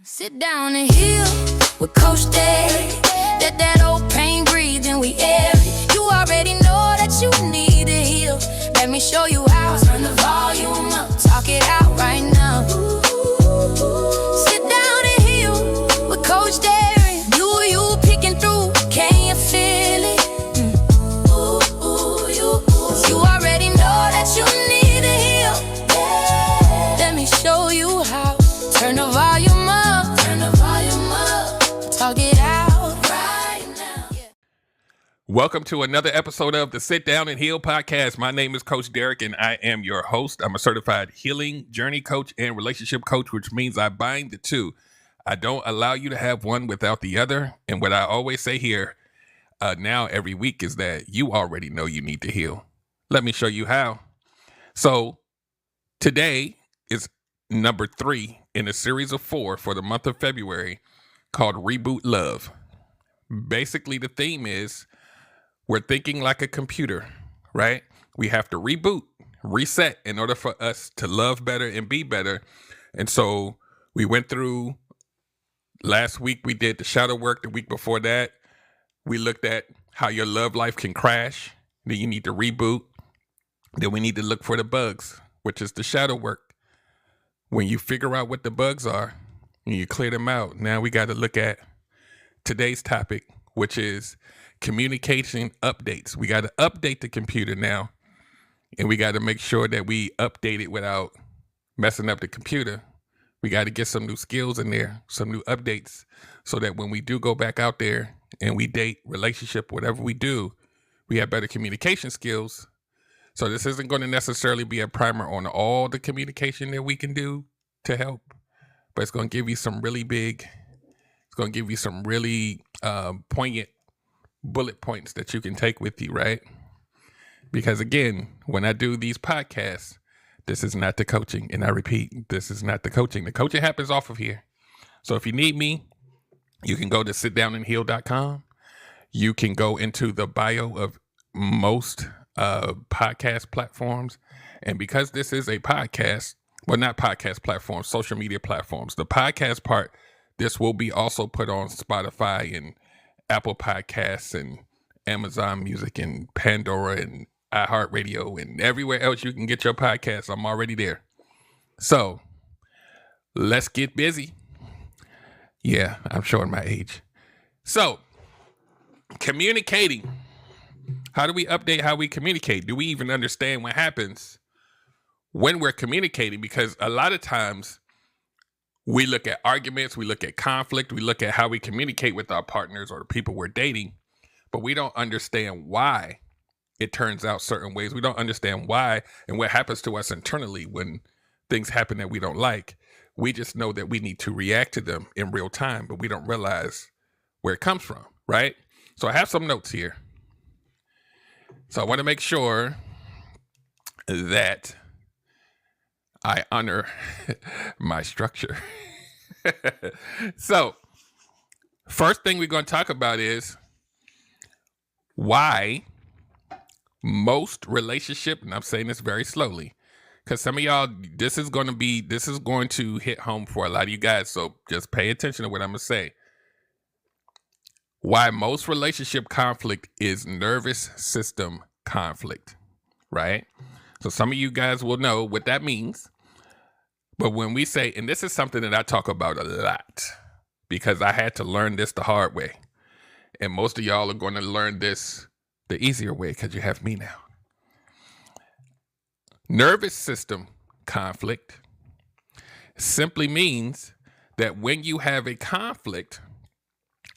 Sit down and heal with Coach Derrick. Let that old pain breathe and we air it. You already know that you need to heal. Let me show you how. Turn the volume up, talk it out right now. Sit down and heal with Coach Derrick. You picking through, can you feel it? You already know that you need to heal. Let me show you how. Turn the volume up. Talk it out right now. Yeah. Welcome to another episode of the Sit Down and Heal podcast. My name is Coach Derrick, and I am your host. I'm a certified healing journey coach and relationship coach, which means I bind the two. I don't allow you to have one without the other. And what I always say here now every week is that you already know you need to heal. Let me show you how. So today is number 3 in a series of 4 for the month of February, called Reboot Love. Basically, the theme is we're thinking like a computer, right? We have to reboot, reset in order for us to love better and be better. And so we went through last week, we did the shadow work. The week before that, we looked at how your love life can crash. Then you need to reboot. Then we need to look for the bugs, which is the shadow work. When you figure out what the bugs are, and you clear them out. Now we got to look at today's topic, which is communication updates. We got to update the computer now, and we got to make sure that we update it without messing up the computer. We got to get some new skills in there, some new updates, so that when we do go back out there and we date, relationship, whatever we do, we have better communication skills. So this isn't going to necessarily be a primer on all the communication that we can do to help. But it's going to give you some really poignant bullet points that you can take with you, right? Because again, when I do these podcasts, this is not the coaching. And I repeat, this is not the coaching. The coaching happens off of here. So if you need me, you can go to sitdownandheal.com. You can go into the bio of most podcast platforms. And because this is a podcast, well, not podcast platforms, social media platforms. The podcast part, this will be also put on Spotify and Apple Podcasts and Amazon Music and Pandora and iHeartRadio and everywhere else you can get your podcasts. I'm already there. So let's get busy. Yeah, I'm showing my age. So communicating. How do we update how we communicate? Do we even understand what happens when we're communicating? Because a lot of times we look at arguments, we look at conflict, we look at how we communicate with our partners or the people we're dating, but we don't understand why it turns out certain ways. We don't understand why and what happens to us internally when things happen that we don't like. We just know that we need to react to them in real time, but we don't realize where it comes from, right? So I have some notes here. So I want to make sure that I honor my structure. So, first thing we're going to talk about is why most relationship, and I'm saying this very slowly, because some of y'all, this is going to hit home for a lot of you guys. So just pay attention to what I'm going to say. Why most relationship conflict is nervous system conflict, right? So some of you guys will know what that means. But when we say, and this is something that I talk about a lot because I had to learn this the hard way. And most of y'all are going to learn this the easier way because you have me now. Nervous system conflict simply means that when you have a conflict,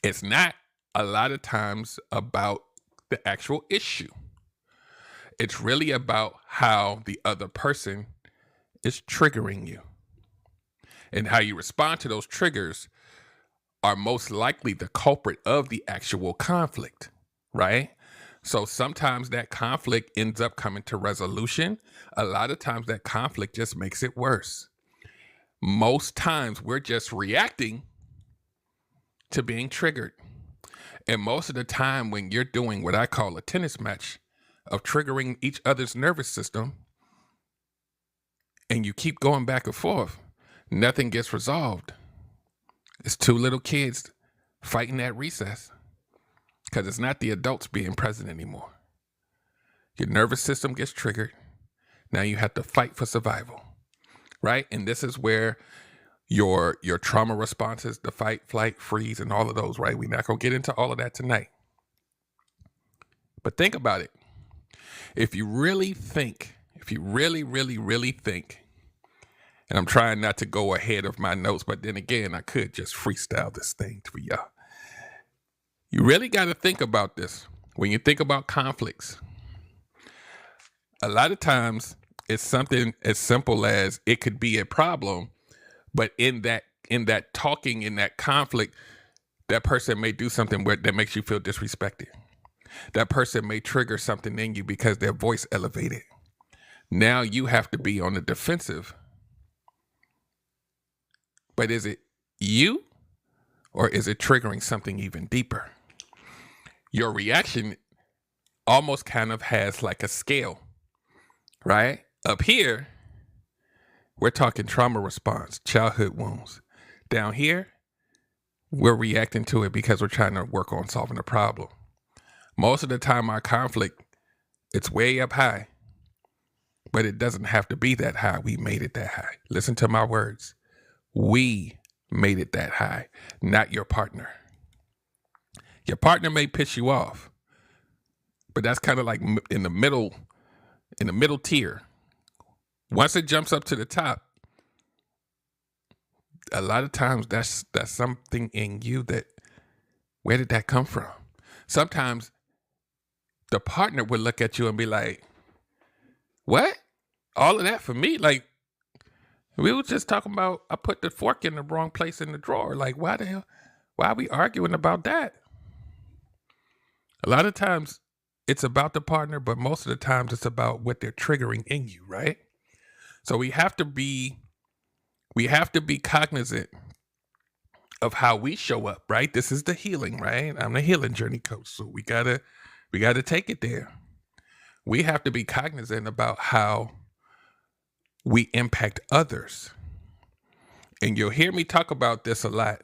it's not a lot of times about the actual issue. It's really about how the other person is triggering you. And how you respond to those triggers are most likely the culprit of the actual conflict, right? So sometimes that conflict ends up coming to resolution. A lot of times that conflict just makes it worse. Most times we're just reacting to being triggered. And most of the time when you're doing what I call a tennis match of triggering each other's nervous system, and you keep going back and forth, nothing gets resolved. It's two little kids fighting at recess because it's not the adults being present anymore. Your nervous system gets triggered. Now you have to fight for survival, right? And this is where your trauma responses, the fight, flight, freeze, and all of those, right? We're not going to get into all of that tonight. But think about it. If you really think, really think, and I'm trying not to go ahead of my notes, but then again, I could just freestyle this thing for y'all. You really got to think about this. When you think about conflicts, a lot of times it's something as simple as it could be a problem, but in that talking, in that conflict, that person may do something that makes you feel disrespected. That person may trigger something in you because their voice elevated. Now you have to be on the defensive. But is it you, or is it triggering something even deeper? Your reaction almost kind of has like a scale, right? Up here, we're talking trauma response, childhood wounds. Down here, we're reacting to it because we're trying to work on solving a problem. Most of the time, our conflict, it's way up high, but it doesn't have to be that high. We made it that high. Listen to my words. We made it that high, not your partner. Your partner may piss you off, but that's kind of like in the middle tier. Once it jumps up to the top, a lot of times that's something in you that, where did that come from? Sometimes the partner would look at you and be like, what? All of that for me? Like, we were just talking about, I put the fork in the wrong place in the drawer. Like, why the hell? Why are we arguing about that? A lot of times it's about the partner, but most of the times it's about what they're triggering in you, right? So we have to be cognizant of how we show up, right? This is the healing, right? I'm the healing journey coach. So we gotta take it there. We have to be cognizant about how we impact others. And you'll hear me talk about this a lot.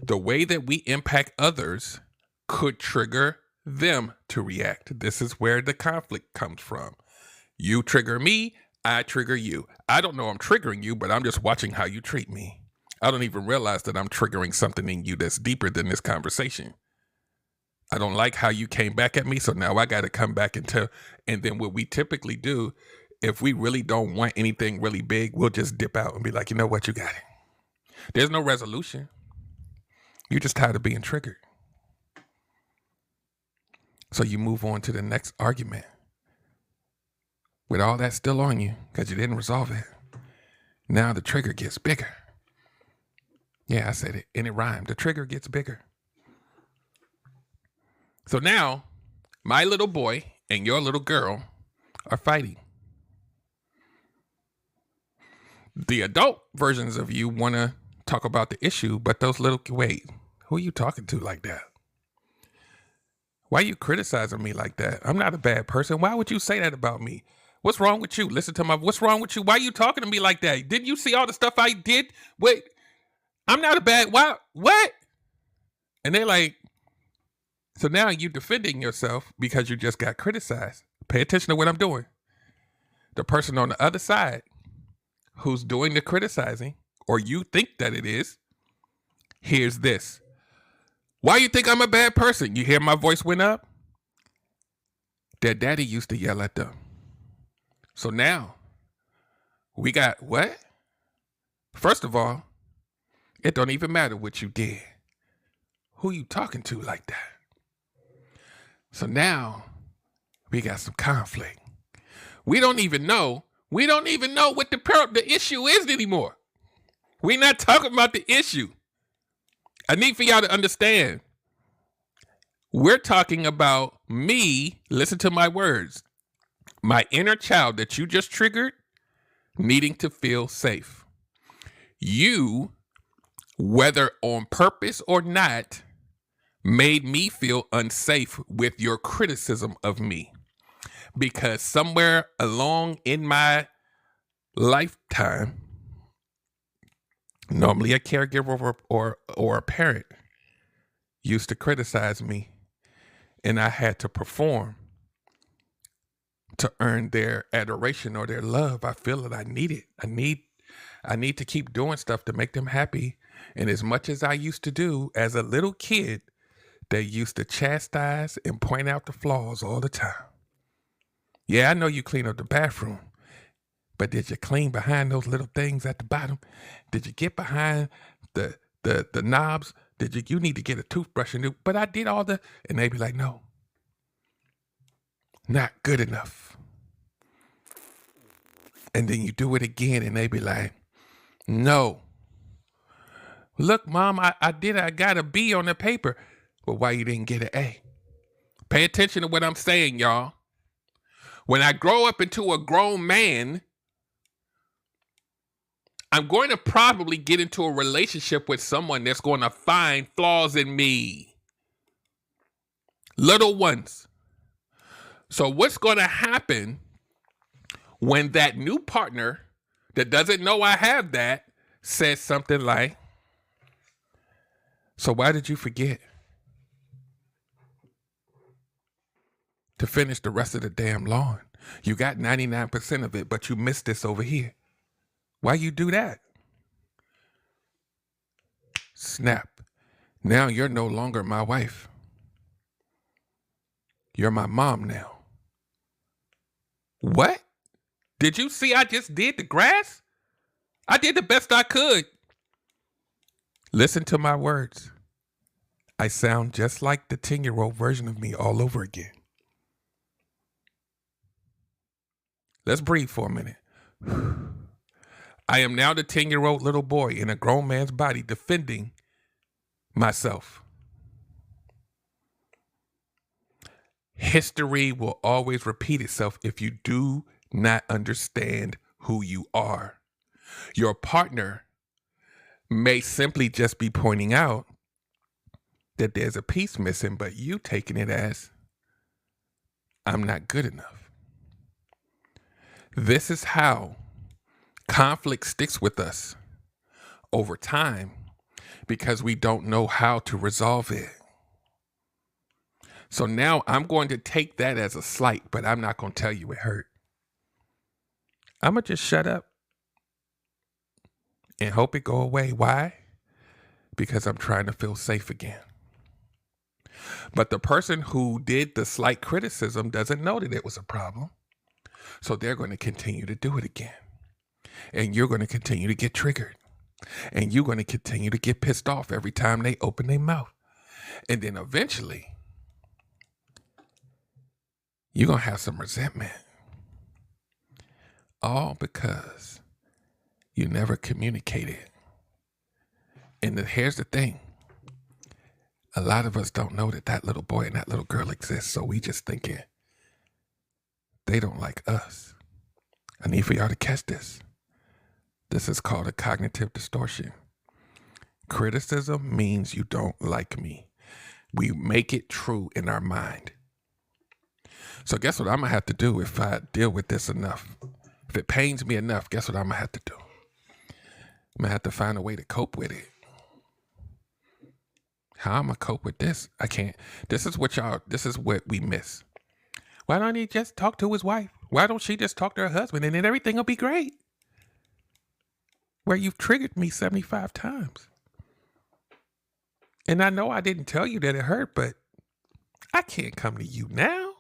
The way that we impact others could trigger them to react. This is where the conflict comes from. You trigger me, I trigger you. I don't know I'm triggering you, but I'm just watching how you treat me. I don't even realize that I'm triggering something in you that's deeper than this conversation. I don't like how you came back at me, so now I got to come back and then what we typically do, if we really don't want anything really big, we'll just dip out and be like, you know what, you got it. There's no resolution. You're just tired of being triggered. So you move on to the next argument with all that still on you because you didn't resolve it. Now the trigger gets bigger. Yeah, I said it, and it rhymed. The trigger gets bigger. So now my little boy and your little girl are fighting. The adult versions of you want to talk about the issue, but those little, wait, who are you talking to like that? Why are you criticizing me like that? I'm not a bad person. Why would you say that about me? What's wrong with you? Listen to what's wrong with you? Why are you talking to me like that? Didn't you see all the stuff I did? Wait, I'm not a bad, why, what? And they're like, so now you defending yourself because you just got criticized. Pay attention to what I'm doing. The person on the other side who's doing the criticizing, or you think that it is, here's this. Why you think I'm a bad person? You hear my voice went up? Their daddy used to yell at them. So now we got what? First of all, it don't even matter what you did. Who you talking to like that? So now we got some conflict. We don't even know what the issue is anymore. We're not talking about the issue. I need for y'all to understand. We're talking about me, listen to my words, my inner child that you just triggered needing to feel safe. You, whether on purpose or not, made me feel unsafe with your criticism of me. Because somewhere along in my lifetime, Normally, a caregiver or a parent used to criticize me, and I had to perform to earn their adoration or their love. I feel that I need it. I need to keep doing stuff to make them happy. And as much as I used to do as a little kid, they used to chastise and point out the flaws all the time. Yeah, I know you clean up the bathroom, but did you clean behind those little things at the bottom? Did you get behind the knobs? You need to get a toothbrush and do, but I did all and they'd be like, no, not good enough. And then you do it again and they'd be like, no. Look, Mom, I got a B on the paper. Well, why you didn't get an A? Pay attention to what I'm saying, y'all. When I grow up into a grown man, I'm going to probably get into a relationship with someone that's going to find flaws in me. Little ones. So what's going to happen when that new partner that doesn't know I have that says something like, so why did you forget to finish the rest of the damn lawn? You got 99% of it, but you missed this over here. Why you do that? Snap. Now you're no longer my wife. You're my mom now. What? Did you see I just did the grass? I did the best I could. Listen to my words. I sound just like the 10-year-old version of me all over again. Let's breathe for a minute. I am now the 10-year-old little boy in a grown man's body defending myself. History will always repeat itself if you do not understand who you are. Your partner may simply just be pointing out that there's a piece missing, but you taking it as, I'm not good enough. This is how conflict sticks with us over time because we don't know how to resolve it. So now I'm going to take that as a slight, but I'm not going to tell you it hurt. I'm going to just shut up and hope it go away. Why? Because I'm trying to feel safe again. But the person who did the slight criticism doesn't know that it was a problem. So they're going to continue to do it again. And you're going to continue to get triggered. And you're going to continue to get pissed off every time they open their mouth. And then eventually, you're going to have some resentment. All because you never communicated. And here's the thing. A lot of us don't know that that little boy and that little girl exists. So we just thinking they don't like us. I need for y'all to catch this. This is called a cognitive distortion. Criticism means you don't like me. We make it true in our mind. So guess what I'm going to have to do if I deal with this enough? If it pains me enough, guess what I'm going to have to do? I'm going to have to find a way to cope with it. How am I cope with this? I can't. This is what we miss. Why don't he just talk to his wife? Why don't she just talk to her husband and then everything will be great? Where you've triggered me 75 times. And I know I didn't tell you that it hurt, but I can't come to you now.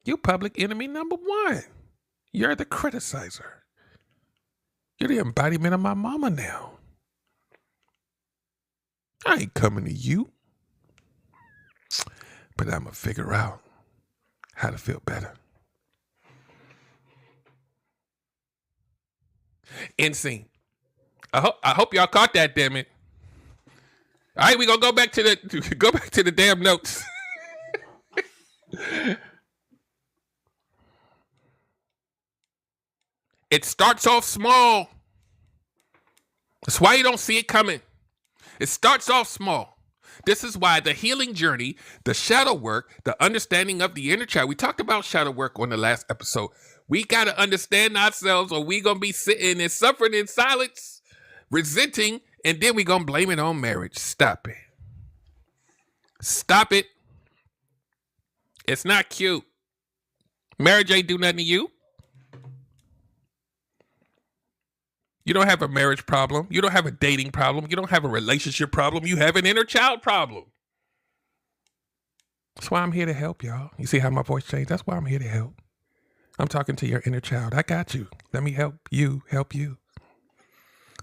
You public enemy number one. You're the criticizer. You're the embodiment of my mama now. I ain't coming to you. But I'm going to figure out how to feel better. End scene. I hope y'all caught that, damn it. All right, we gonna go back to the damn notes. It starts off small. That's why you don't see it coming. It starts off small. This is why the healing journey, the shadow work, the understanding of the inner child. We talked about shadow work on the last episode. We got to understand ourselves, or we going to be sitting and suffering in silence, resenting, and then we going to blame it on marriage. Stop it. Stop it. It's not cute. Marriage ain't do nothing to you. You don't have a marriage problem. You don't have a dating problem. You don't have a relationship problem. You have an inner child problem. That's why I'm here to help y'all. You see how my voice changed? That's why I'm here to help. I'm talking to your inner child. I got you. Let me help you help you.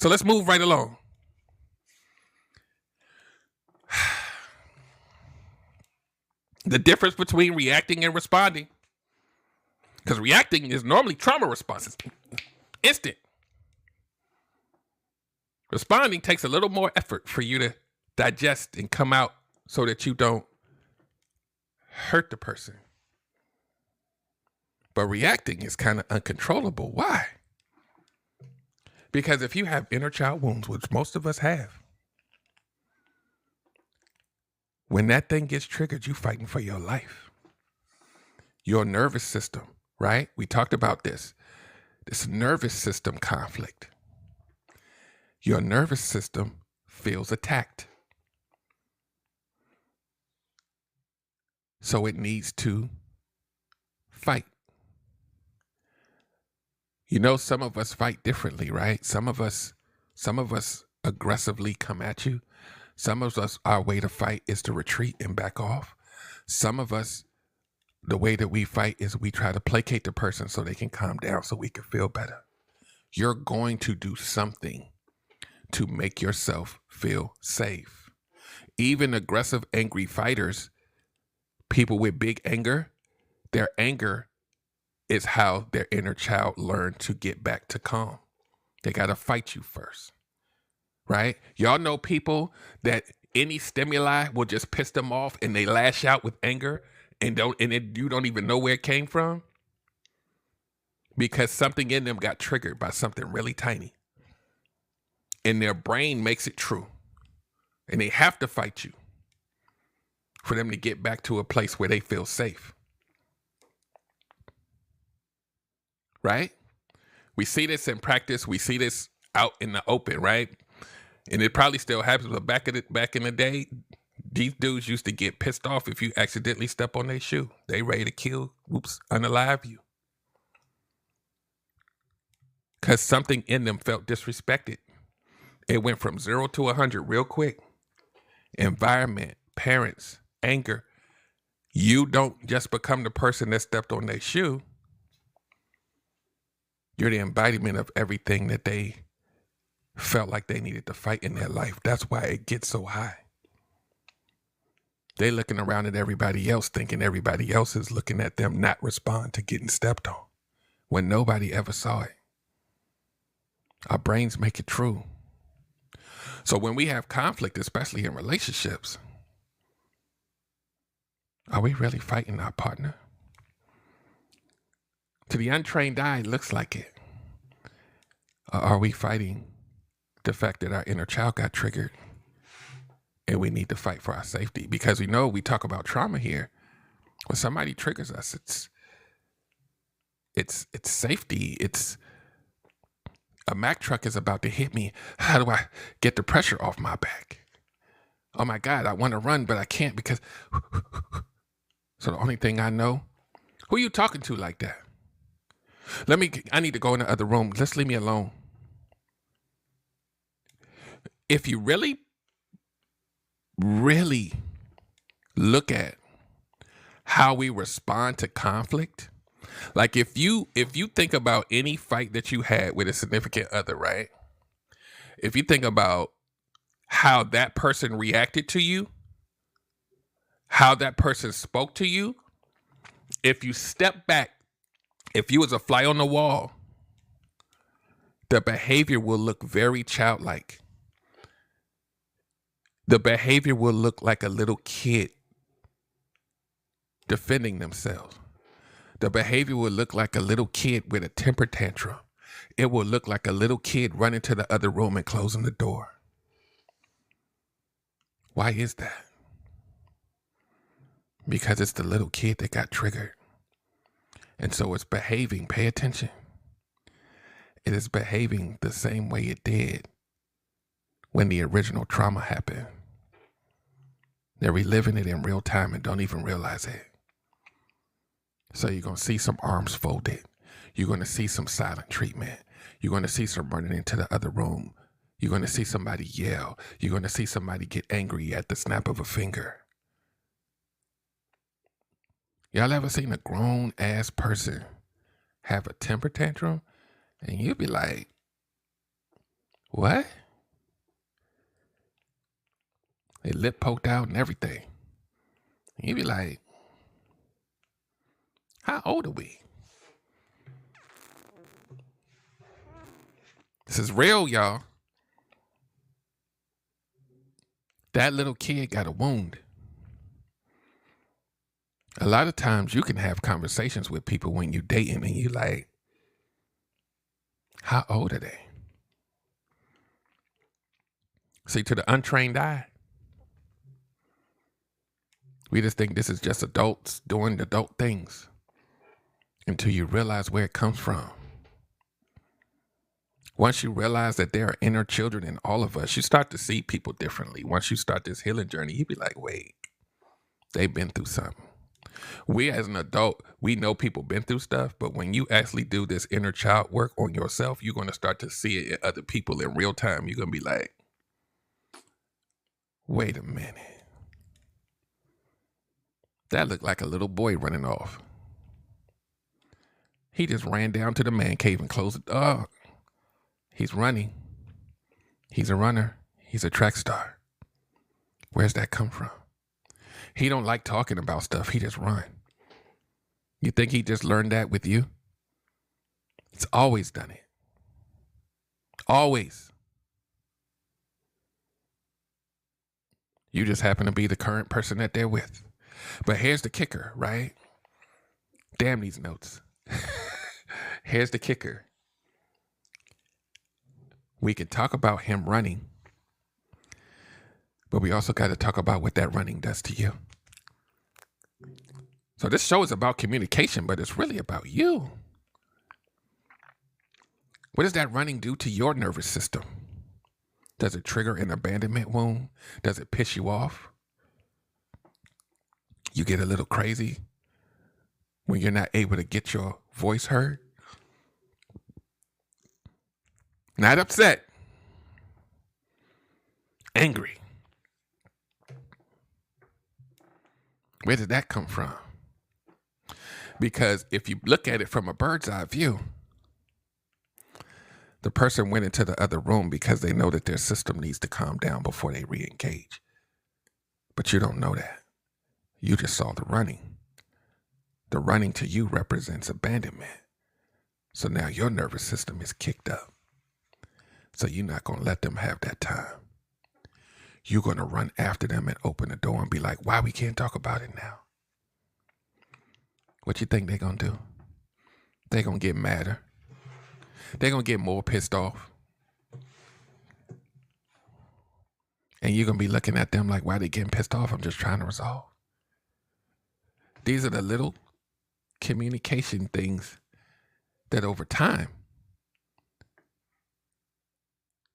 So let's move right along. The difference between reacting and responding. Because reacting is normally trauma responses. Instant. Responding takes a little more effort for you to digest and come out so that you don't hurt the person. But reacting is kind of uncontrollable. Why? Because if you have inner child wounds, which most of us have, when that thing gets triggered, you fighting for your life. Your nervous system, right? We talked about this nervous system conflict. Your nervous system feels attacked. So it needs to fight. You know, some of us fight differently, right? Some of us aggressively come at you. Some of us, our way to fight is to retreat and back off. Some of us, the way that we fight is we try to placate the person so they can calm down so we can feel better. You're going to do something to make yourself feel safe. Even aggressive, angry fighters, people with big anger, their anger is how their inner child learned to get back to calm. They got to fight you first, right? Y'all know people that any stimuli will just piss them off and they lash out with anger and you don't even know where it came from because something in them got triggered by something really tiny. And their brain makes it true. And they have to fight you for them to get back to a place where they feel safe. Right? We see this in practice. We see this out in the open, right? And it probably still happens, but back in the day, these dudes used to get pissed off if you accidentally step on their shoe. They ready to kill, unalive you. Because something in them felt disrespected. It went from 0 to 100 real quick. Environment, parents, anger. You don't just become the person that stepped on their shoe. You're the embodiment of everything that they felt like they needed to fight in their life. That's why it gets so high. They looking around at everybody else thinking everybody else is looking at them not respond to getting stepped on when nobody ever saw it. Our brains make it true. So when we have conflict, especially in relationships, are we really fighting our partner? To the untrained eye, it looks like it. Or are we fighting the fact that our inner child got triggered and we need to fight for our safety? Because we talk about trauma here. When somebody triggers us, it's safety. It's a Mack truck is about to hit me. How do I get the pressure off my back? Oh my God, I want to run, but I can't because. So the only thing I know, who are you talking to like that? I need to go in the other room. Let's leave me alone. If you really, really look at how we respond to conflict, like if you think about any fight that you had with a significant other, right? If you think about how that person reacted to you, how that person spoke to you, if you step back, if you was a fly on the wall, the behavior will look very childlike. The behavior will look like a little kid defending themselves. The behavior will look like a little kid with a temper tantrum. It will look like a little kid running to the other room and closing the door. Why is that? Because it's the little kid that got triggered. And so it's behaving, pay attention. It is behaving the same way it did when the original trauma happened. They're reliving it in real time and don't even realize it. So you're going to see some arms folded. You're going to see some silent treatment. You're going to see some running into the other room. You're going to see somebody yell. You're going to see somebody get angry at the snap of a finger. Y'all ever seen a grown ass person have a temper tantrum? And you'd be like, what? They lip poked out and everything. And you'd be like, how old are we? This is real, y'all. That little kid got a wound. A lot of times you can have conversations with people when you're dating and you're like, how old are they? See, to the untrained eye, we just think this is just adults doing adult things until you realize where it comes from. Once you realize that there are inner children in all of us, you start to see people differently. Once you start this healing journey, you be like, wait, they've been through something. We as an adult, we know people been through stuff, but when you actually do this inner child work on yourself, you're going to start to see it in other people in real time. You're going to be like, wait a minute. That looked like a little boy running off. He just ran down to the man cave and closed the door. He's running. He's a runner. He's a track star. Where's that come from? He don't like talking about stuff. He just run. You think he just learned that with you? He's always done it. Always. You just happen to be the current person that they're with. But here's the kicker, right? Damn these notes. Here's the kicker. We can talk about him running, but we also got to talk about what that running does to you. So this show is about communication, but it's really about you. What does that running do to your nervous system? Does it trigger an abandonment wound? Does it piss you off? You get a little crazy when you're not able to get your voice heard? Not upset. Angry. Where did that come from? Because if you look at it from a bird's eye view, the person went into the other room because they know that their system needs to calm down before they re-engage. But you don't know that. You just saw the running. The running to you represents abandonment. So now your nervous system is kicked up. So you're not going to let them have that time. You're going to run after them and open the door and be like, why we can't talk about it now? What you think they're going to do? They're going to get madder. They're going to get more pissed off. And you're going to be looking at them like, why they getting pissed off? I'm just trying to resolve. These are the little communication things that over time,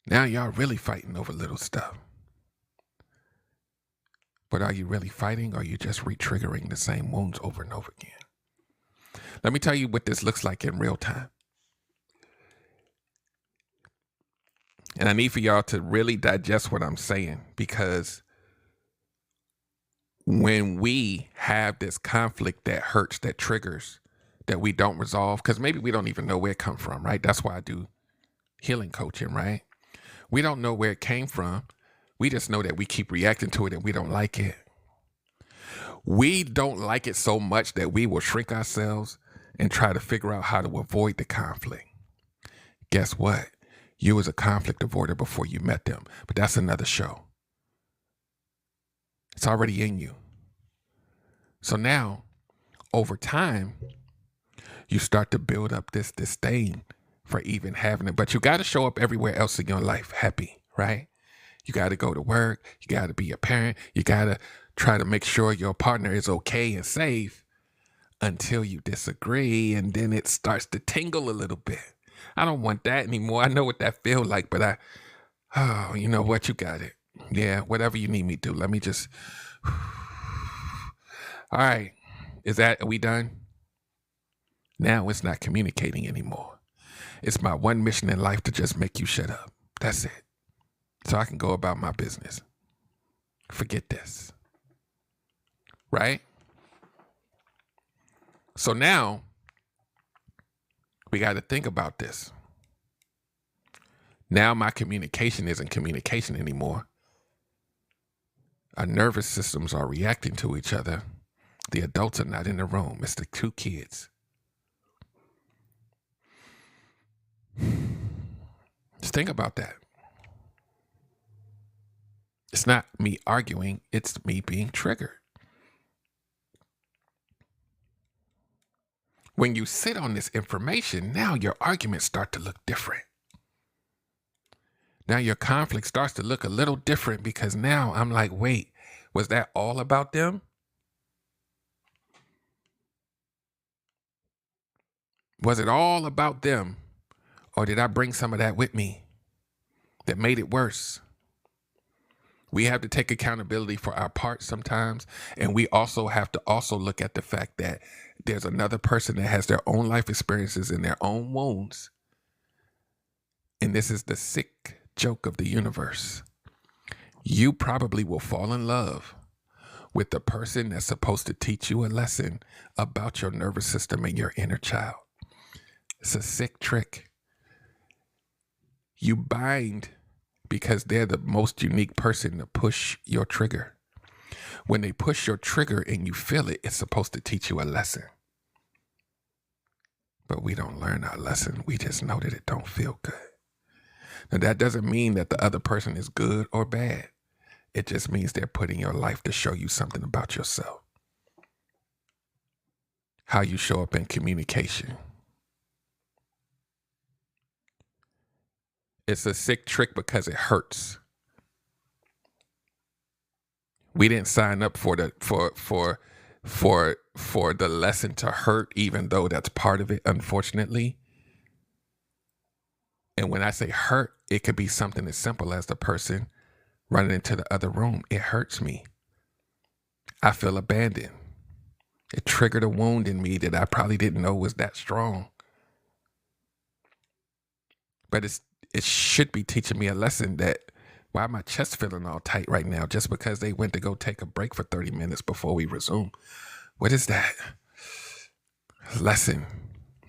now y'all really fighting over little stuff. But are you really fighting, or are you just re-triggering the same wounds over and over again? Let me tell you what this looks like in real time. And I need for y'all to really digest what I'm saying, because when we have this conflict that hurts, that triggers, that we don't resolve, because maybe we don't even know where it come from, right? That's why I do healing coaching, right? We don't know where it came from. We just know that we keep reacting to it and we don't like it. We don't like it so much that we will shrink ourselves and try to figure out how to avoid the conflict. Guess what? You was a conflict avoider before you met them, but that's another show. It's already in you. So now, over time, you start to build up this disdain for even having it, but you got to show up everywhere else in your life happy, right? You got to go to work. You got to be a parent. You got to try to make sure your partner is okay and safe until you disagree. And then it starts to tingle a little bit. I don't want that anymore. I know what that feels like, but oh, you know what? You got it. Yeah, whatever you need me to do. Let me just. All right. Are we done? Now it's not communicating anymore. It's my one mission in life to just make you shut up. That's it. So I can go about my business. Forget this. Right? So now we got to think about this. Now my communication isn't communication anymore. Our nervous systems are reacting to each other. The adults are not in the room. It's the two kids. Just think about that. It's not me arguing. It's me being triggered. When you sit on this information, now your arguments start to look different. Now your conflict starts to look a little different because now I'm like, wait, was that all about them? Was it all about them? Or did I bring some of that with me that made it worse? We have to take accountability for our parts sometimes. And we also have to look at the fact that there's another person that has their own life experiences and their own wounds. And this is the sick joke of the universe. You probably will fall in love with the person that's supposed to teach you a lesson about your nervous system and your inner child. It's a sick trick. You bind because they're the most unique person to push your trigger. When they push your trigger and you feel it, it's supposed to teach you a lesson. But we don't learn our lesson. We just know that it don't feel good. Now, that doesn't mean that the other person is good or bad. It just means they're putting your life to show you something about yourself. How you show up in communication. It's a sick trick because it hurts. We didn't sign up for the lesson to hurt, even though that's part of it, unfortunately. And when I say hurt, it could be something as simple as the person running into the other room. It hurts me. I feel abandoned. It triggered a wound in me that I probably didn't know was that strong. But it should be teaching me a lesson that why my chest feeling all tight right now just because they went to go take a break for 30 minutes before we resume. What is that? Lesson.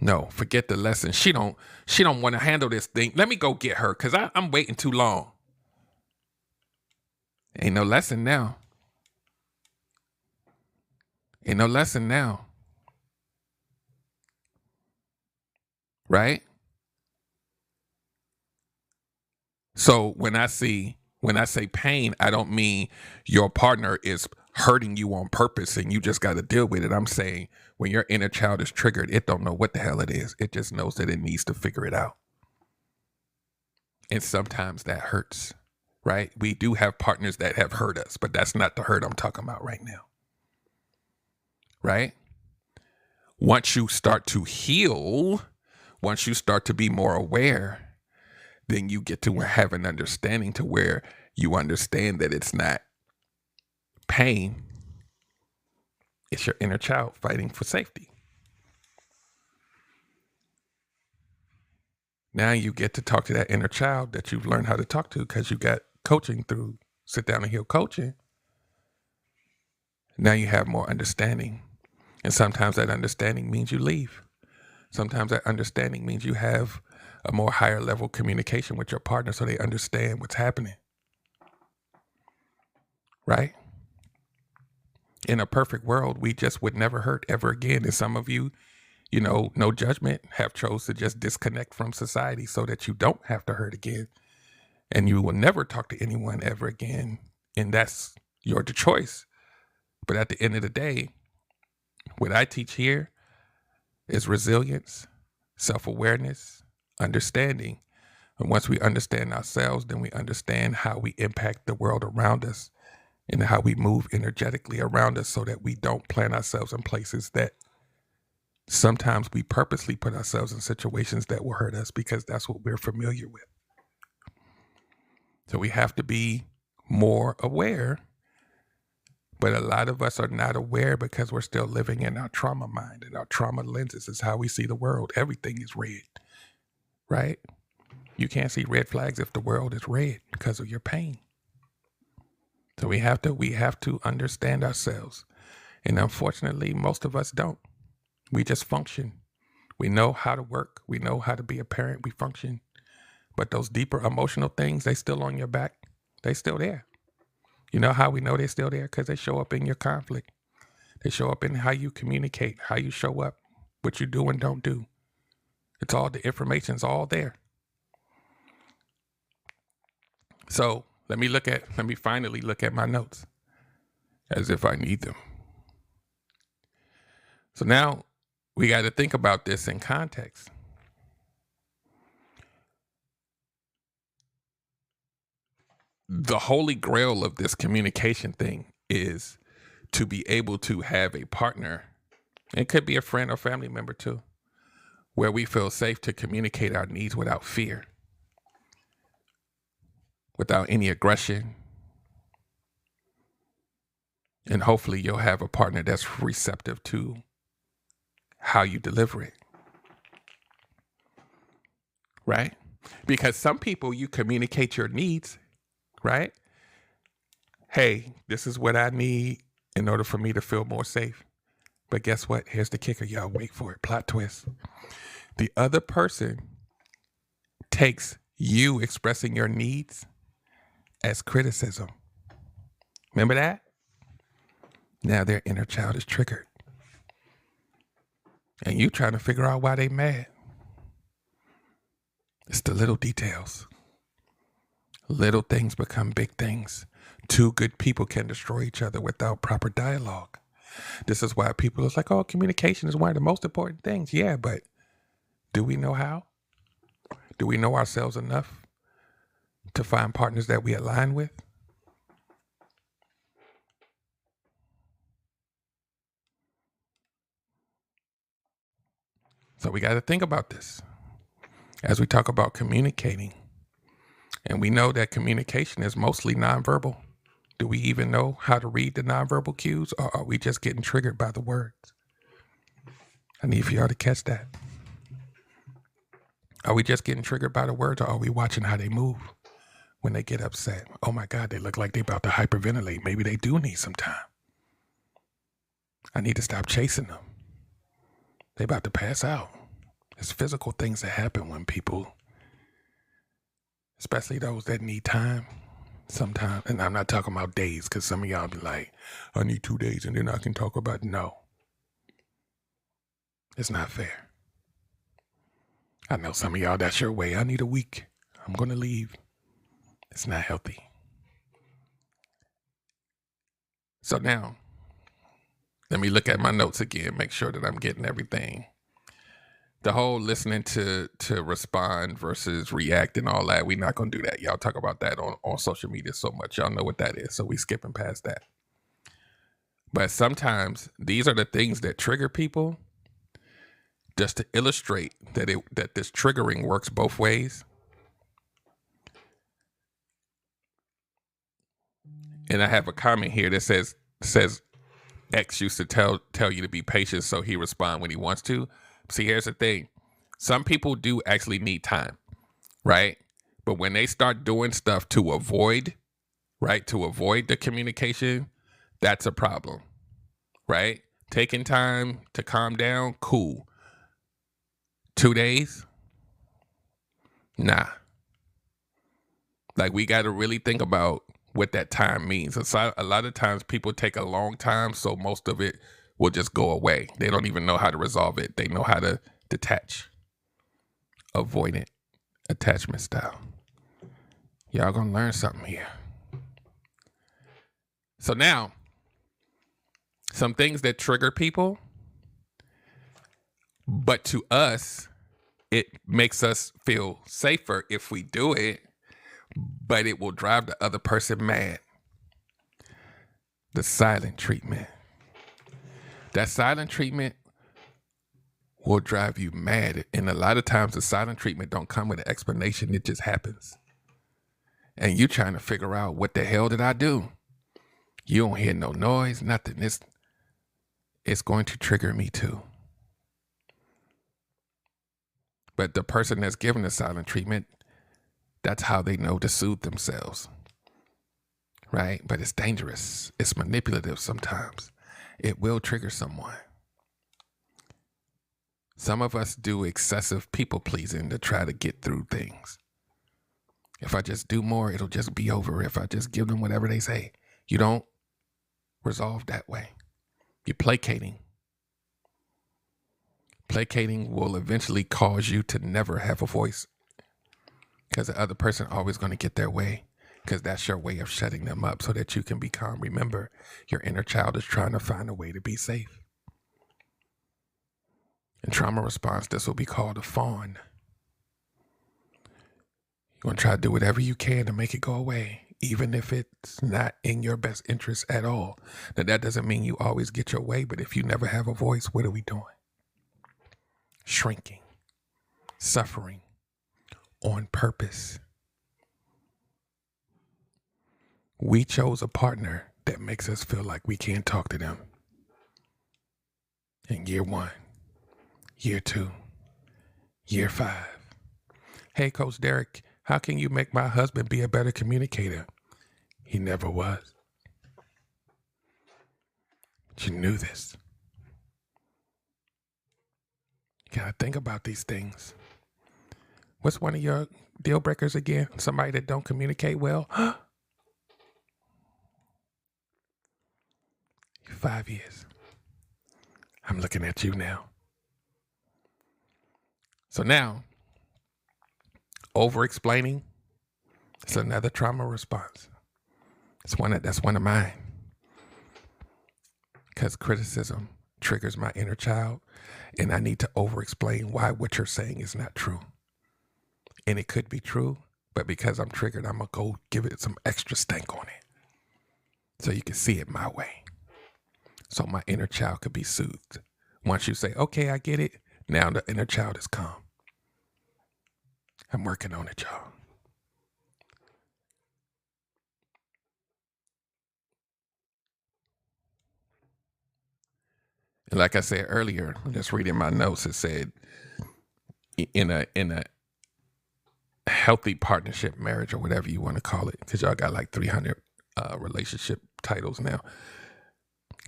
No, forget the lesson. She don't want to handle this thing. Let me go get her because I'm waiting too long. Ain't no lesson now. Ain't no lesson now. Right? So when I say pain, I don't mean your partner is hurting you on purpose and you just got to deal with it. I'm saying when your inner child is triggered, it don't know what the hell it is. It just knows that it needs to figure it out. And sometimes that hurts, right? We do have partners that have hurt us, but that's not the hurt I'm talking about right now. Right? Once you start to heal, once you start to be more aware, then you get to have an understanding to where you understand that it's not pain. It's your inner child fighting for safety. Now you get to talk to that inner child that you've learned how to talk to because you got coaching through Sit Down and Heal coaching. Now you have more understanding. And sometimes that understanding means you leave. Sometimes that understanding means you have a more higher level communication with your partner so they understand what's happening. Right? In a perfect world, we just would never hurt ever again. And some of you, no judgment, have chose to just disconnect from society so that you don't have to hurt again. And you will never talk to anyone ever again. And that's your choice. But at the end of the day, what I teach here is resilience, self-awareness, understanding And once we understand ourselves, then we understand how we impact the world around us and how we move energetically around us so that we don't plant ourselves in places that sometimes we purposely put ourselves in situations that will hurt us because that's what we're familiar with. So we have to be more aware, but a lot of us are not aware because we're still living in our trauma mind, and our trauma lenses is how we see the world. Everything is red, right? You can't see red flags if the world is red because of your pain. So we have to understand ourselves. And unfortunately, most of us don't. We just function. We know how to work. We know how to be a parent. We function. But those deeper emotional things, they still on your back. They still there. You know how we know they're still there? Because they show up in your conflict. They show up in how you communicate, how you show up, what you do and don't do. It's all, the information's all there. So let me finally look at my notes as if I need them. So now we got to think about this in context. The holy grail of this communication thing is to be able to have a partner, it could be a friend or family member too, where we feel safe to communicate our needs without fear, without any aggression. And hopefully you'll have a partner that's receptive to how you deliver it. Right? Because some people, you communicate your needs, right? Hey, this is what I need in order for me to feel more safe. But guess what? Here's the kicker. Y'all wait for it. Plot twist. The other person takes you expressing your needs as criticism. Remember that? Now their inner child is triggered. And you trying to figure out why they mad. It's the little details. Little things become big things. Two good people can destroy each other without proper dialogue. This is why people are like, oh, communication is one of the most important things. Yeah, but do we know how? Do we know ourselves enough to find partners that we align with? So we got to think about this as we talk about communicating. And we know that communication is mostly nonverbal. Do we even know how to read the nonverbal cues, or are we just getting triggered by the words? I need for y'all to catch that. Are we just getting triggered by the words, or are we watching how they move when they get upset? Oh my God, they look like they about to hyperventilate. Maybe they do need some time. I need to stop chasing them. They about to pass out. It's physical things that happen when people, especially those that need time sometimes. And I'm not talking about days, because some of y'all be like, I need 2 days and then I can talk about, no. It's not fair. I know some of y'all, that's your way. I need a week. I'm going to leave. It's not healthy. So now, let me look at my notes again, make sure that I'm getting everything. The whole listening to respond versus react and all that, we're not going to do that. Y'all talk about that on social media so much. Y'all know what that is, so we skipping past that. But sometimes these are the things that trigger people, just to illustrate that this triggering works both ways. And I have a comment here that says X used to tell you to be patient, so he respond when he wants to. See, here's the thing. Some people do actually need time, right? But when they start doing stuff to avoid, right, to avoid the communication, that's a problem, right? Taking time to calm down, cool. 2 days? Nah. Like, we got to really think about what that time means. A lot of times people take a long time, so most of it will just go away. They don't even know how to resolve it. They know how to detach. Avoidant attachment style. Y'all gonna learn something here. So now, some things that trigger people, but to us, It makes us feel safer if we do it, but it will drive the other person mad. The silent treatment. That silent treatment will drive you mad. And a lot of times the silent treatment don't come with an explanation. It just happens. And you trying to figure out, what the hell did I do? You don't hear no noise, nothing. It's going to trigger me too. But the person that's given the silent treatment, that's how they know to soothe themselves. Right? But it's dangerous. It's manipulative sometimes. It will trigger someone. Some of us do excessive people pleasing to try to get through things. If I just do more, it'll just be over. If I just give them whatever they say. You don't resolve that way. You're placating. Placating will eventually cause you to never have a voice, because the other person always going to get their way, because that's your way of shutting them up so that you can be calm. Remember, your inner child is trying to find a way to be safe. In trauma response, this will be called a fawn. You're going to try to do whatever you can to make it go away, even if it's not in your best interest at all. Now, that doesn't mean you always get your way, but if you never have a voice, what are we doing? Shrinking, suffering on purpose. We chose a partner that makes us feel like we can't talk to them. In year 1, year 2, year 5. Hey, Coach Derrick, how can you make my husband be a better communicator? He never was. But you knew this. You gotta think about these things. What's one of your deal breakers again? Somebody that don't communicate well? 5 years. I'm looking at you now. So now, over-explaining, it's another trauma response. That's one of mine. Because criticism triggers my inner child, and I need to over-explain why what you're saying is not true. And it could be true, but because I'm triggered, I'm going to go give it some extra stank on it so you can see it my way. So my inner child could be soothed. Once you say, okay, I get it, now the inner child is calm. I'm working on it, y'all. And like I said earlier, just reading my notes, it said in a healthy partnership, marriage, or whatever you want to call it, because y'all got like 300 relationship titles now.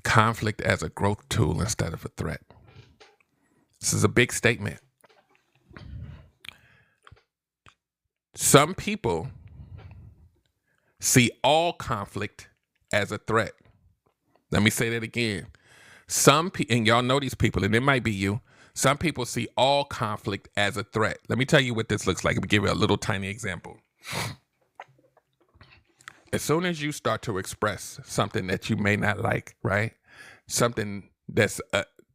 Conflict as a growth tool instead of a threat. This is a big statement. Some people see all conflict as a threat. Let me say that again. And y'all know these people, and it might be you. Some people see all conflict as a threat. Let me tell you what this looks like. Let me give you a little tiny example. As soon as you start to express something that you may not like, right? Something that's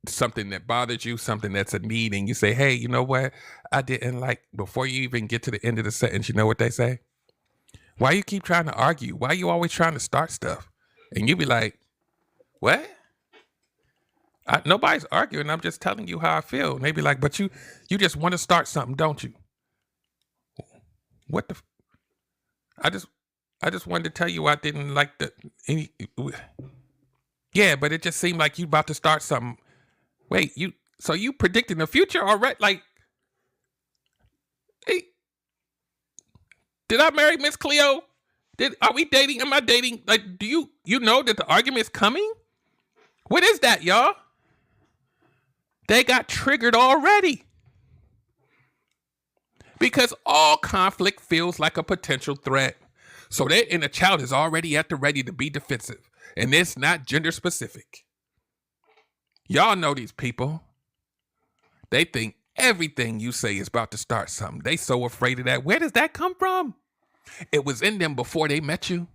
something that bothers you, something that's a need, and you say, hey, you know what? I didn't like, before you even get to the end of the sentence, you know what they say? Why you keep trying to argue? Why you always trying to start stuff? And you be like, what? Nobody's arguing. I'm just telling you how I feel. And they be like, but you just want to start something, don't you? What the? I just wanted to tell you I didn't like yeah, but it just seemed like you about to start something. Wait, so you predicting the future already? Like, hey, did I marry Miss Cleo? Are we dating? Am I dating? Like, do you know that the argument is coming? What is that, y'all? They got triggered already. Because all conflict feels like a potential threat. So their inner child is already at the ready to be defensive. And it's not gender specific. Y'all know these people. They think everything you say is about to start something. They so afraid of that. Where does that come from? It was in them before they met you.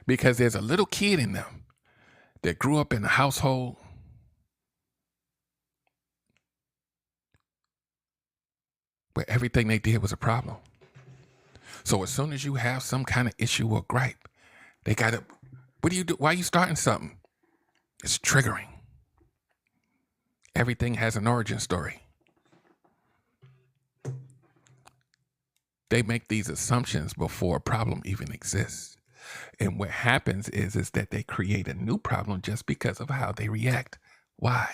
Because there's a little kid in them that grew up in a household where everything they did was a problem. So as soon as you have some kind of issue or gripe, they got to, what do you do? Why are you starting something? It's triggering. Everything has an origin story. They make these assumptions before a problem even exists. And what happens is that they create a new problem just because of how they react. Why?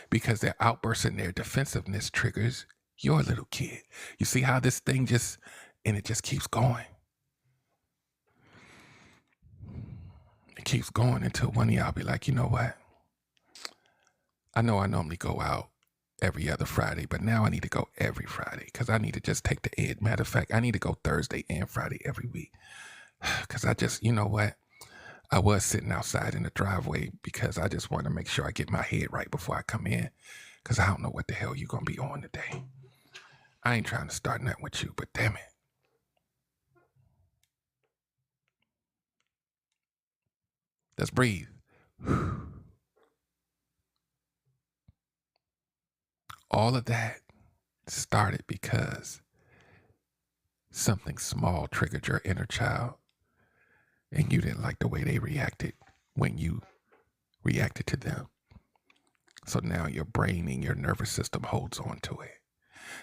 Because their outbursts and their defensiveness triggers your little kid. You see how this thing just keeps going. It keeps going until one of y'all be like, you know what? I know I normally go out every other Friday, but now I need to go every Friday because I need to just take the edge. Matter of fact, I need to go Thursday and Friday every week because I just, you know what? I was sitting outside in the driveway because I just want to make sure I get my head right before I come in because I don't know what the hell you're going to be on today. I ain't trying to start nothing with you, but damn it. Let's breathe. All of that started because something small triggered your inner child and you didn't like the way they reacted when you reacted to them. So now your brain and your nervous system holds on to it.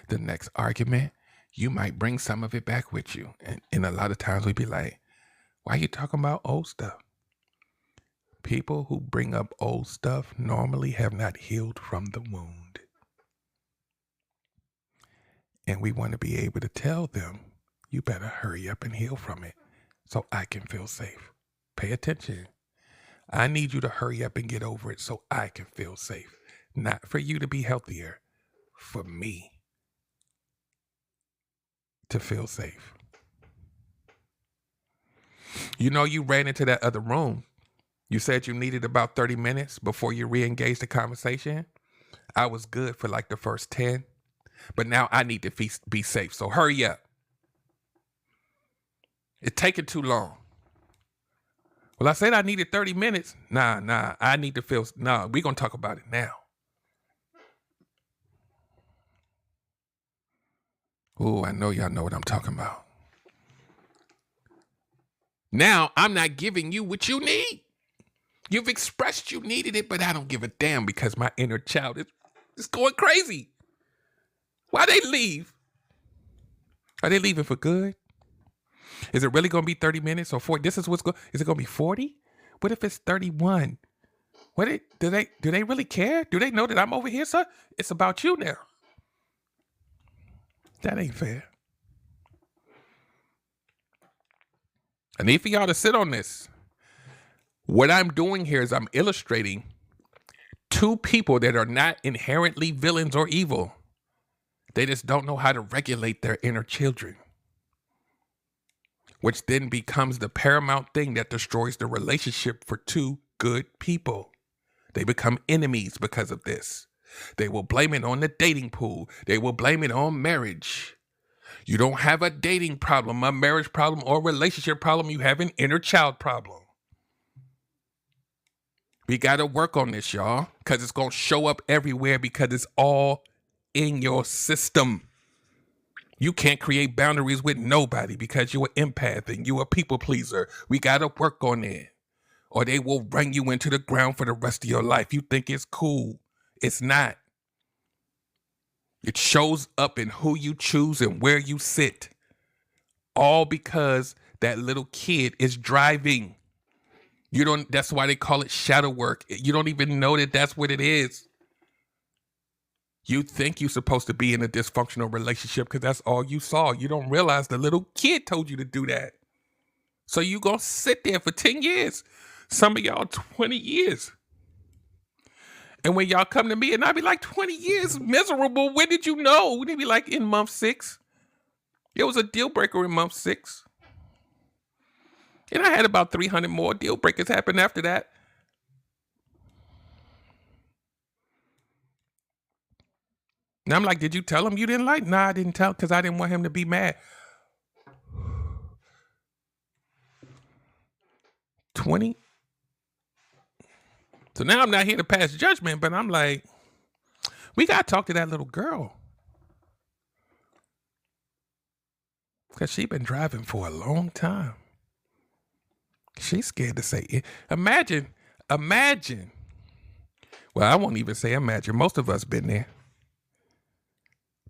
The next argument, you might bring some of it back with you. And a lot of times we'd be like, why are you talking about old stuff? People who bring up old stuff normally have not healed from the wound. And we want to be able to tell them, you better hurry up and heal from it so I can feel safe. Pay attention. I need you to hurry up and get over it so I can feel safe. Not for you to be healthier, for me to feel safe. You know, you ran into that other room. You said you needed about 30 minutes before you re-engaged the conversation. I was good for like the first 10, but now I need to be safe. So hurry up. It's taking too long. Well, I said I needed 30 minutes. Nah, I need to feel, we're going to talk about it now. Ooh, I know y'all know what I'm talking about. Now I'm not giving you what you need. You've expressed you needed it, but I don't give a damn because my inner child is going crazy. Why they leave? Are they leaving for good? Is it really going to be 30 minutes or 40? Is it going to be 40? What if it's 31? Do they really care? Do they know that I'm over here, sir? It's about you now. That ain't fair. I need for y'all to sit on this. What I'm doing here is I'm illustrating two people that are not inherently villains or evil. They just don't know how to regulate their inner children, which then becomes the paramount thing that destroys the relationship for two good people. They become enemies because of this. They will blame it on the dating pool. They will blame it on marriage. You don't have a dating problem, a marriage problem, or relationship problem. You have an inner child problem. We got to work on this, y'all, because it's going to show up everywhere because it's all in your system. You can't create boundaries with nobody because you're an empath and you're a people pleaser. We got to work on it, or they will run you into the ground for the rest of your life. You think it's cool. It's not. It shows up in who you choose and where you sit. All because that little kid is driving. That's why they call it shadow work. You don't even know that that's what it is. You think you're supposed to be in a dysfunctional relationship because that's all you saw. You don't realize the little kid told you to do that. So you gonna sit there for 10 years. Some of y'all 20 years. And when y'all come to me and I be like, 20 years miserable, when did you know? They be like, in month 6. It was a deal breaker in month 6. And I had about 300 more deal breakers happen after that. And I'm like, did you tell him you didn't like? Nah, I didn't tell because I didn't want him to be mad. 20? So now I'm not here to pass judgment, but I'm like, we got to talk to that little girl. Because she been driving for a long time. She's scared to say it. Imagine. Well, I won't even say imagine. Most of us been there.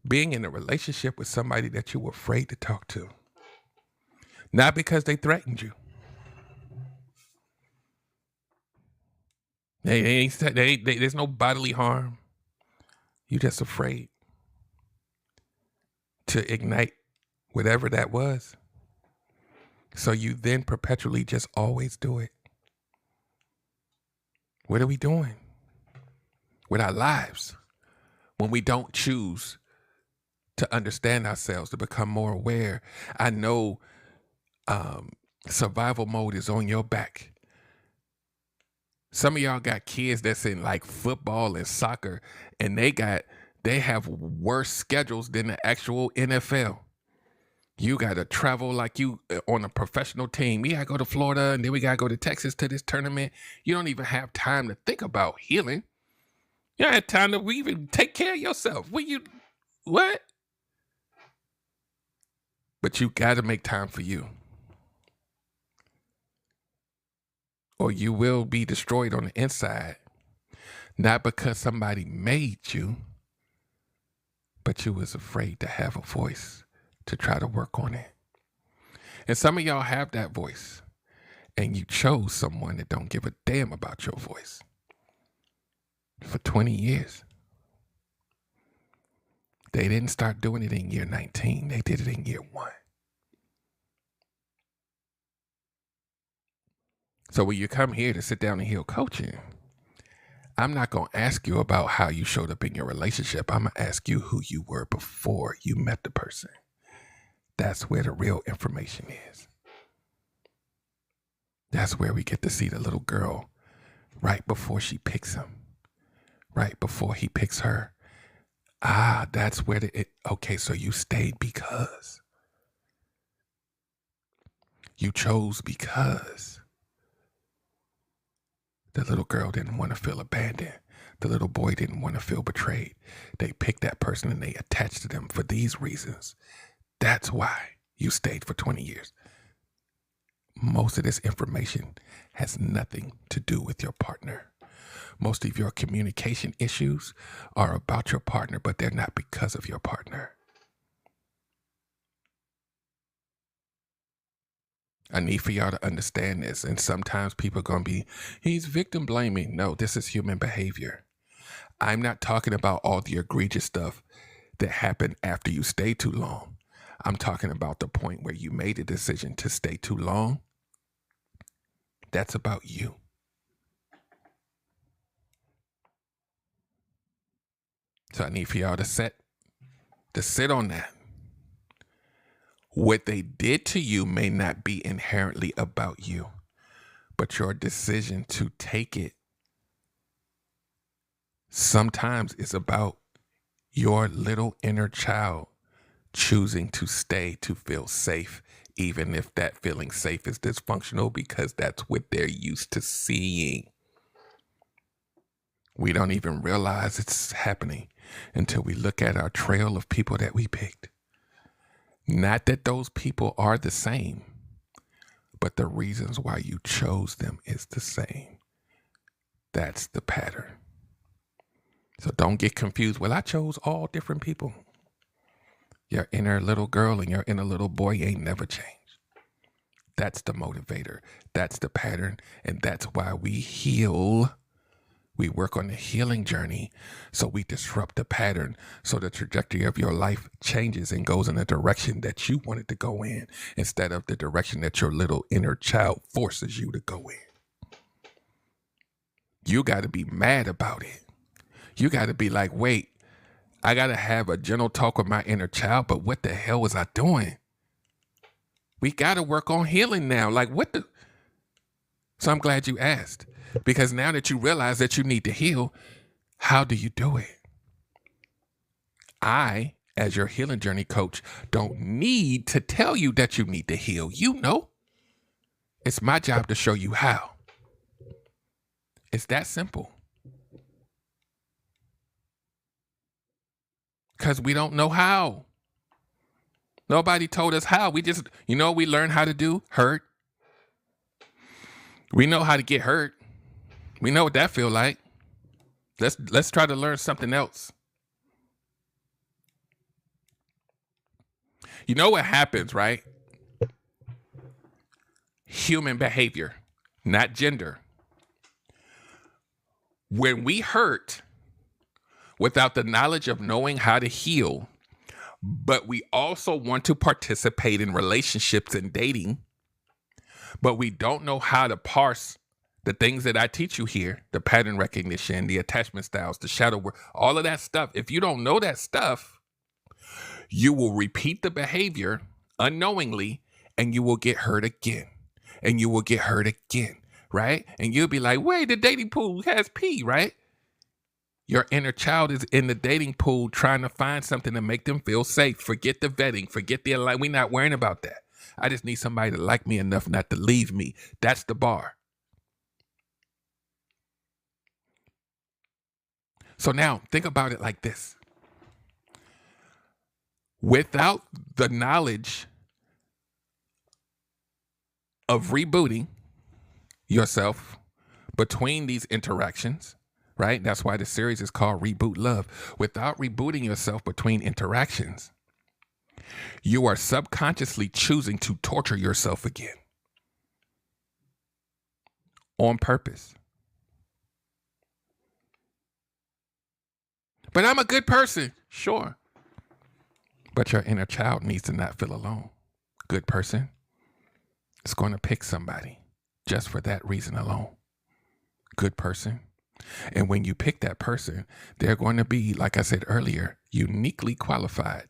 Being in a relationship with somebody that you were afraid to talk to. Not because they threatened you. There's no bodily harm. You're just afraid to ignite whatever that was. So you then perpetually just always do it. What are we doing with our lives when we don't choose to understand ourselves, to become more aware? I know survival mode is on your back. Some of y'all got kids that's in like football and soccer, and they have worse schedules than the actual NFL. You got to travel like you on a professional team. We got to go to Florida, and then we got to go to Texas to this tournament. You don't even have time to think about healing. You don't have time to even take care of yourself. What? But you got to make time for you, or you will be destroyed on the inside. Not because somebody made you, but you was afraid to have a voice to try to work on it. And some of y'all have that voice, and you chose someone that don't give a damn about your voice for 20 years. They didn't start doing it in year 19. They did it in year 1. So when you come here to sit down and heal coaching, I'm not going to ask you about how you showed up in your relationship. I'm going to ask you who you were before you met the person. That's where the real information is. That's where we get to see the little girl right before she picks him, right before he picks her. That's where okay, so you stayed because. You chose because. The little girl didn't want to feel abandoned. The little boy didn't want to feel betrayed. They picked that person and they attached to them for these reasons. That's why you stayed for 20 years. Most of this information has nothing to do with your partner. Most of your communication issues are about your partner, but they're not because of your partner. I need for y'all to understand this. And sometimes people are going to be, he's victim blaming. No, this is human behavior. I'm not talking about all the egregious stuff that happened after you stayed too long. I'm talking about the point where you made a decision to stay too long. That's about you. So I need for y'all to sit on that. What they did to you may not be inherently about you, but your decision to take it sometimes is about your little inner child choosing to stay to feel safe, even if that feeling safe is dysfunctional, because that's what they're used to seeing. We don't even realize it's happening until we look at our trail of people that we picked. Not that those people are the same, but the reasons why you chose them is the same. That's the pattern. So don't get confused. Well, I chose all different people. Your inner little girl and your inner little boy ain't never changed. That's the motivator. That's the pattern. And that's why we heal. We work on the healing journey, so we disrupt the pattern, so the trajectory of your life changes and goes in a direction that you wanted to go in, instead of the direction that your little inner child forces you to go in. You got to be mad about it. You got to be like, wait, I got to have a gentle talk with my inner child, but what the hell was I doing? We got to work on healing now. Like, what the? So I'm glad you asked. Because now that you realize that you need to heal, how do you do it? I, as your healing journey coach, don't need to tell you that you need to heal. You know, it's my job to show you how. It's that simple. Because we don't know how. Nobody told us how. We just, we learn how to do? Hurt. We know how to get hurt. We know what that feel like. Let's try to learn something else. You know what happens, right? Human behavior, not gender. When we hurt without the knowledge of knowing how to heal, but we also want to participate in relationships and dating, but we don't know how to parse the things that I teach you here, the pattern recognition, the attachment styles, the shadow work, all of that stuff. If you don't know that stuff, you will repeat the behavior unknowingly and you will get hurt again. And you will get hurt again, right? And you'll be like, wait, the dating pool has pee, right? Your inner child is in the dating pool trying to find something to make them feel safe. Forget the vetting. Forget the we're not worrying about that. I just need somebody to like me enough not to leave me. That's the bar. So now think about it like this. Without the knowledge of rebooting yourself between these interactions, right? That's why the series is called Reboot Love. Without rebooting yourself between interactions, you are subconsciously choosing to torture yourself again on purpose. But I'm a good person. Sure. But your inner child needs to not feel alone. Good person is going to pick somebody just for that reason alone. Good person. And when you pick that person, they're going to be, like I said earlier, uniquely qualified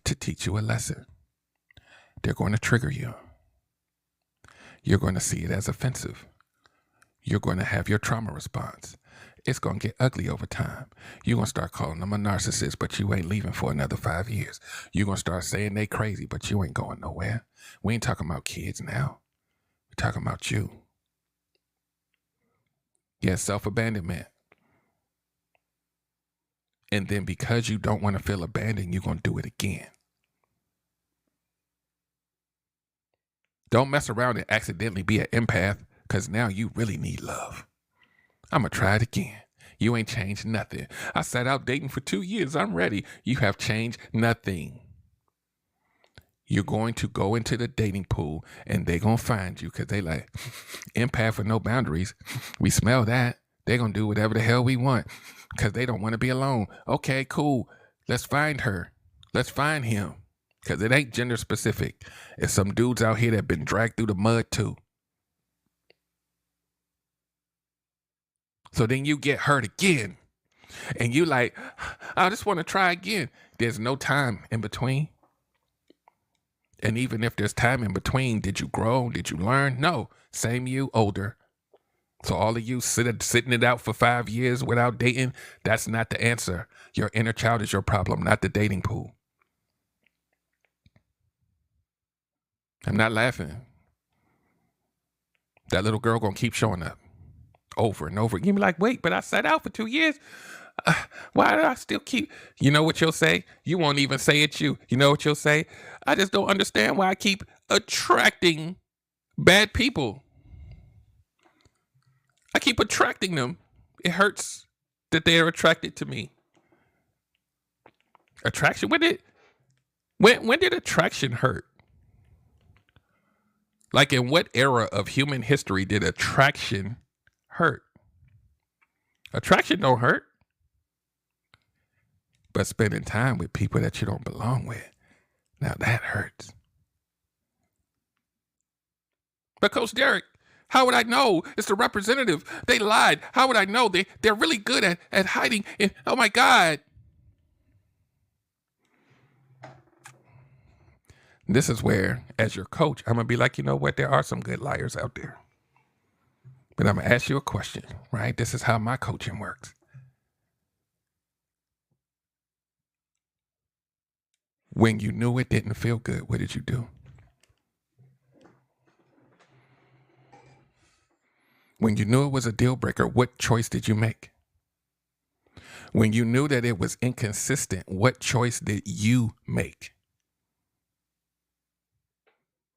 to teach you a lesson. They're going to trigger you. You're going to see it as offensive. You're going to have your trauma response. It's going to get ugly over time. You're going to start calling them a narcissist, but you ain't leaving for another 5 years. You're going to start saying they crazy, but you ain't going nowhere. We ain't talking about kids now. We're talking about you. Yeah, self-abandonment. And then because you don't want to feel abandoned, you're going to do it again. Don't mess around and accidentally be an empath, because now you really need love. I'm going to try it again. You ain't changed nothing. I sat out dating for 2 years. I'm ready. You have changed nothing. You're going to go into the dating pool and they're going to find you because they like, empath with no boundaries. We smell that. They're going to do whatever the hell we want because they don't want to be alone. Okay, cool. Let's find her. Let's find him because it ain't gender specific. It's some dudes out here that been dragged through the mud too. So then you get hurt again and you like, I just want to try again. There's no time in between. And even if there's time in between, did you grow? Did you learn? No. Same you, older. So all of you sitting it out for 5 years without dating, that's not the answer. Your inner child is your problem, not the dating pool. I'm not laughing. That little girl gonna keep showing up over and over. You be like, wait, but I sat out for 2 years. Why do I still keep? You know what you'll say? You won't even say it's you. You know what you'll say? I just don't understand why I keep attracting bad people. I keep attracting them. It hurts that they are attracted to me. Attraction? When did attraction hurt? Like in what era of human history did attraction hurt? Attraction don't hurt. But spending time with people that you don't belong with, now that hurts. But Coach Derrick, how would I know? It's the representative. They lied. How would I know? They're really good at hiding. Oh my God. This is where, as your coach, I'm going to be like, you know what? There are some good liars out there. But I'm going to ask you a question, right? This is how my coaching works. When you knew it didn't feel good, what did you do? When you knew it was a deal breaker, what choice did you make? When you knew that it was inconsistent, what choice did you make?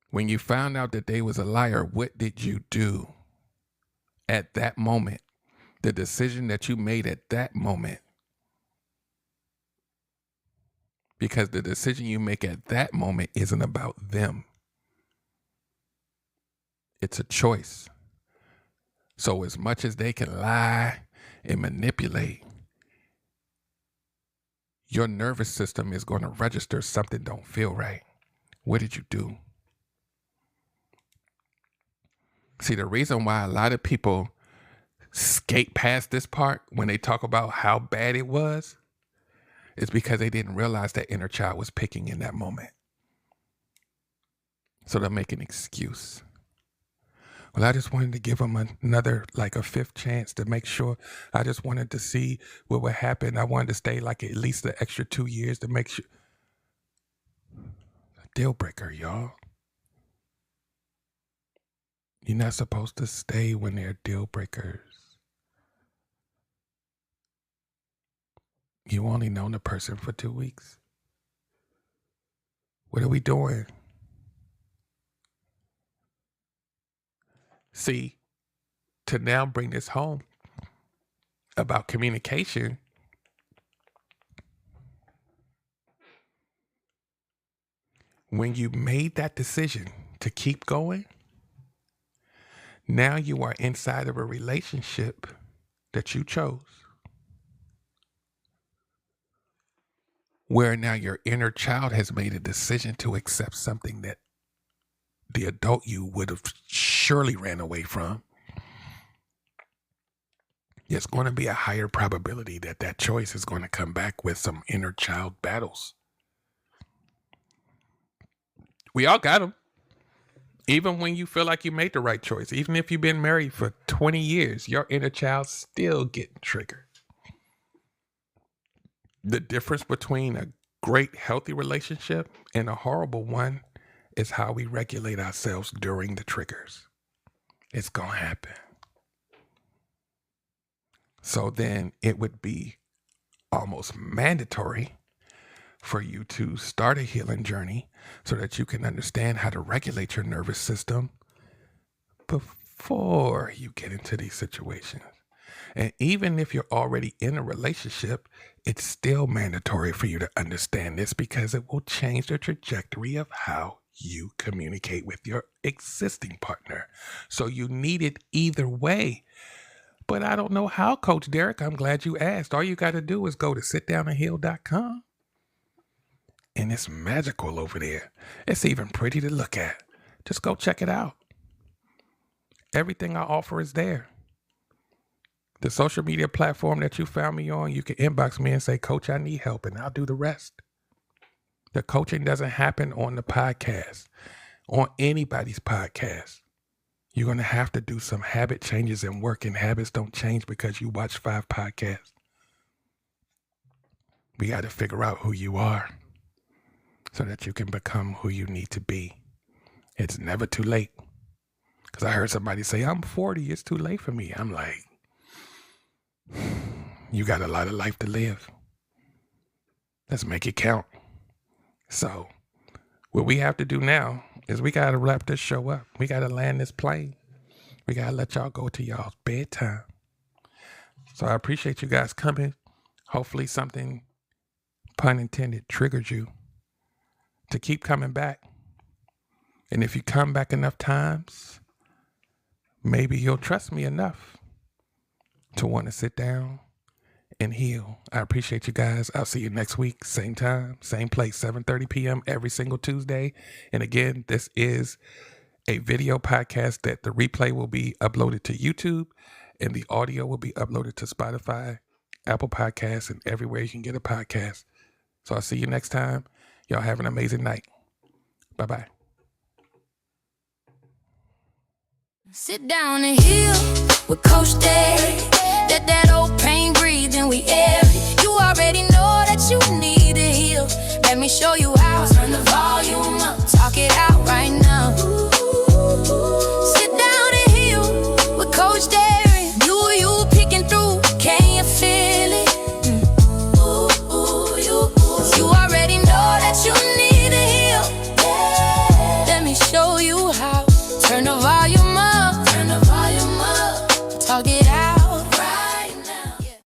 When you found out that they was a liar, what did you do at that moment? The decision that you made at that moment. Because the decision you make at that moment isn't about them. It's a choice. So as much as they can lie and manipulate, your nervous system is going to register something don't feel right. What did you do? See, the reason why a lot of people skate past this part when they talk about how bad it was is because they didn't realize that inner child was picking in that moment. So they'll make an excuse. Well, I just wanted to give them another, like a fifth chance to make sure. I just wanted to see what would happen. I wanted to stay like at least the extra 2 years to make sure. A deal breaker, y'all. You're not supposed to stay when they're deal breakers. You only known the person for 2 weeks. What are we doing? See, to now bring this home about communication, when you made that decision to keep going, now you are inside of a relationship that you chose, where now your inner child has made a decision to accept something that the adult you would have surely ran away from. There's going to be a higher probability that that choice is going to come back with some inner child battles. We all got them. Even when you feel like you made the right choice, even if you've been married for 20 years, your inner child's still getting triggered. The difference between a great, healthy relationship and a horrible one is how we regulate ourselves during the triggers. It's going to happen. So then it would be almost mandatory for you to start a healing journey so that you can understand how to regulate your nervous system before you get into these situations. And even if you're already in a relationship, it's still mandatory for you to understand this because it will change the trajectory of how you communicate with your existing partner. So you need it either way. But I don't know how, Coach Derrick. I'm glad you asked. All you got to do is go to sitdownandheal.com. And it's magical over there. It's even pretty to look at. Just go check it out. Everything I offer is there. The social media platform that you found me on, you can inbox me and say, Coach, I need help, and I'll do the rest. The coaching doesn't happen on the podcast, on anybody's podcast. You're going to have to do some habit changes and work, and habits don't change because you watch 5 podcasts. We got to figure out who you are so that you can become who you need to be. It's never too late. Because I heard somebody say, I'm 40, it's too late for me. I'm like, you got a lot of life to live. Let's make it count. So what we have to do now is we got to wrap this show up. We got to land this plane. We got to let y'all go to y'all's bedtime. So I appreciate you guys coming. Hopefully something, pun intended, triggered you to keep coming back. And if you come back enough times, maybe you'll trust me enough to want to sit down and heal. I appreciate you guys. I'll see you next week. Same time, same place, 7:30 p.m. every single Tuesday. And again, this is a video podcast that the replay will be uploaded to YouTube and the audio will be uploaded to Spotify, Apple Podcasts, and everywhere you can get a podcast. So I'll see you next time. Y'all have an amazing night. Bye-bye. Sit down and heal with Coach Derrick. Let that old pain breathe and we air it. You already know that you need to heal. Let me show you how. Turn the volume up, talk it out.